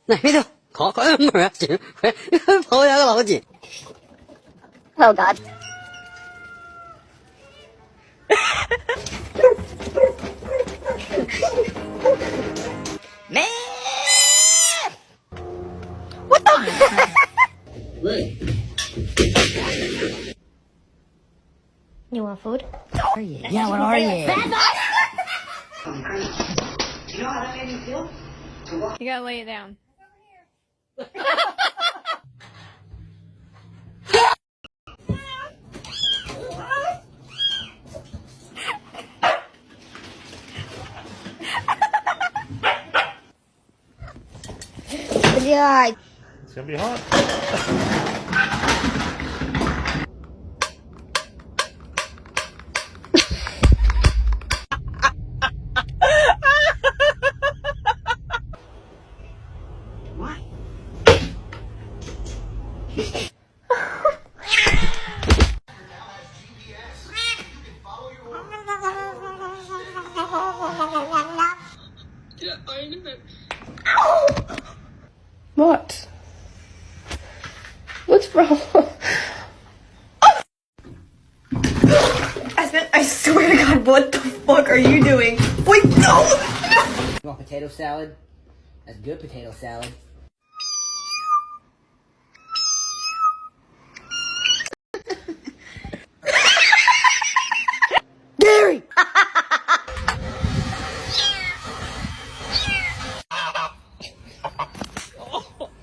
哪别的，快门啊！快跑两个老紧。Oh God. Man! What the? Wait. You want food? Are you? Yeah, what are you? You know how that made me feel? You gotta lay it down. Yeah. It's gonna be hot. What? What? What's wrong? I swear to God, what the fuck are you doing? Wait, no! You want potato salad? That's good potato salad. Gary! Oh,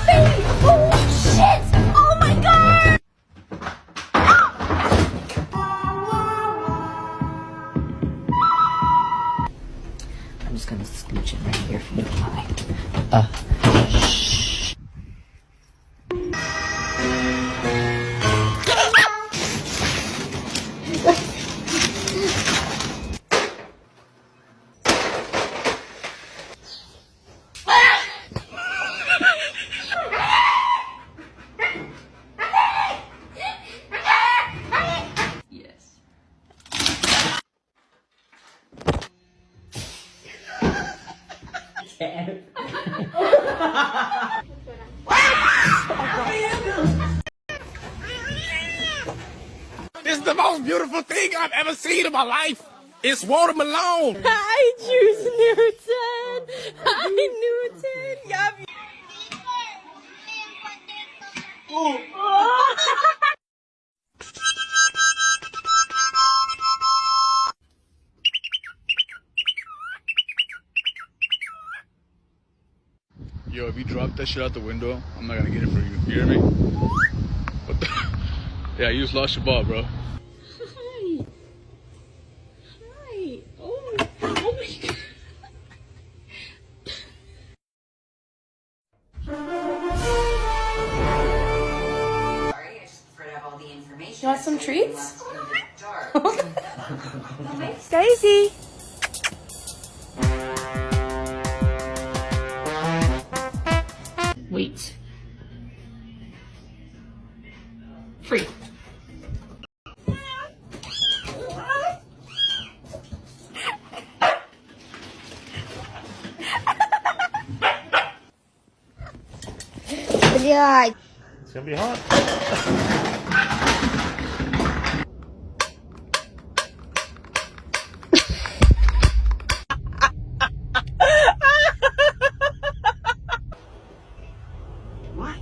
baby! Holy shit! Oh my God! I'm just gonna scooch it right here from the pie. Yes. This is the most beautiful thing I've ever seen in my life. It's watermelon. I choose Newton. Hi, Newton. Yum. Yo, if you drop that shit out the window, I'm not gonna get it for you. You hear me? What the? Yeah, you just lost your ball, bro. Hi. Hi. Oh my God. Sorry, I just prefer to have all the information. You want some treats? Left in the dark. Daisy. Wait. Free. Yeah. It's gonna be hot. What?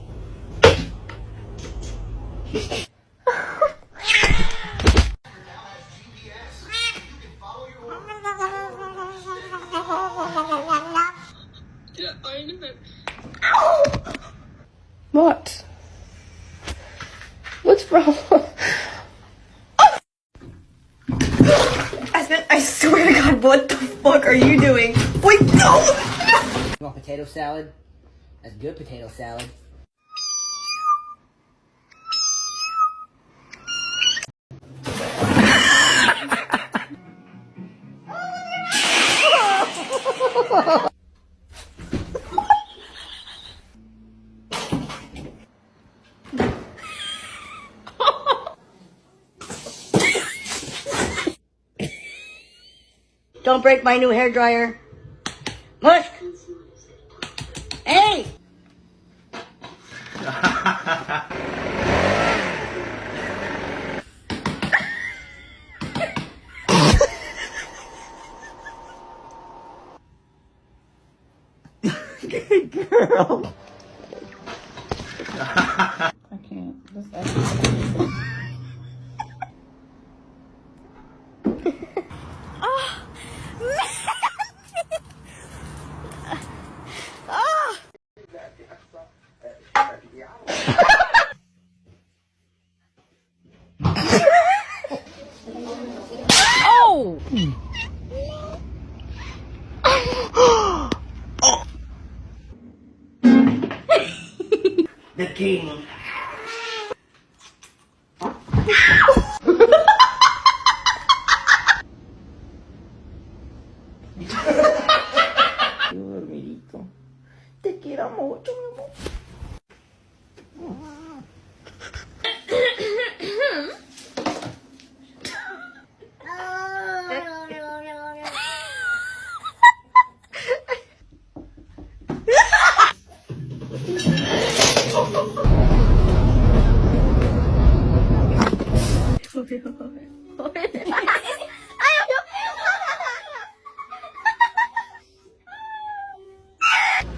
What? What's wrong? I swear to God, what the fuck are you doing? Wait, no! You want potato salad? That's good potato salad. Don't break my new hairdryer. Musk! Hey! Good girl. I can't. Oh! The king. Dormidito. Te quiero mucho, mi amor.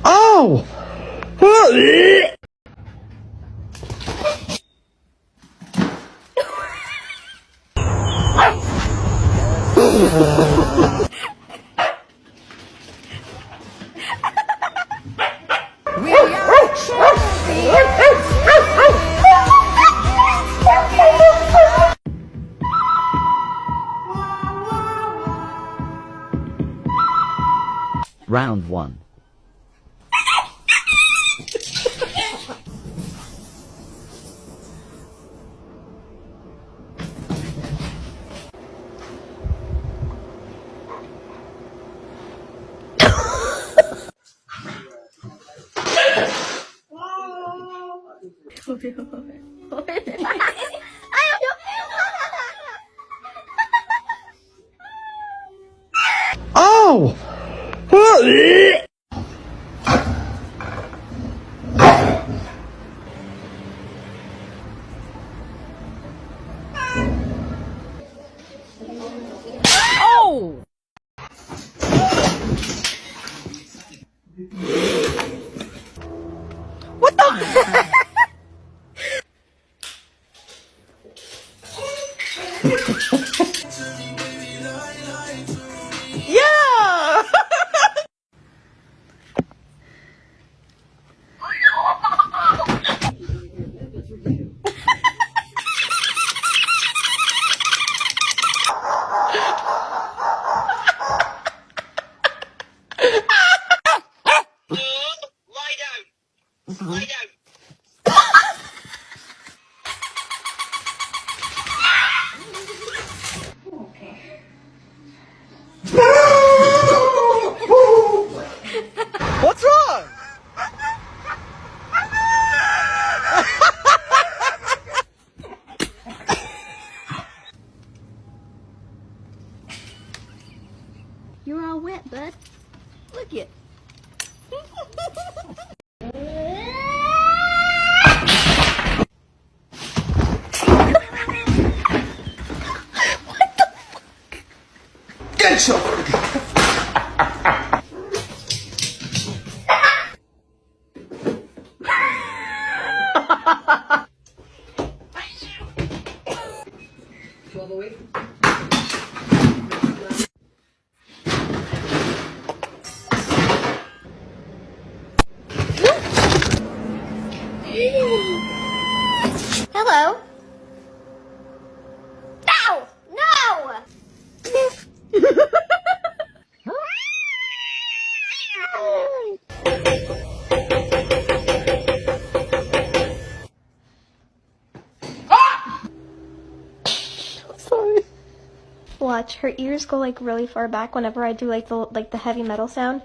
Oh! Round 1. Oh! Oh! What the? Yeah! What's wrong? You're all wet, bud. Look it. Get your... Hello. Ow! No! Sorry. Watch, her ears go like really far back whenever I do like the heavy metal sound.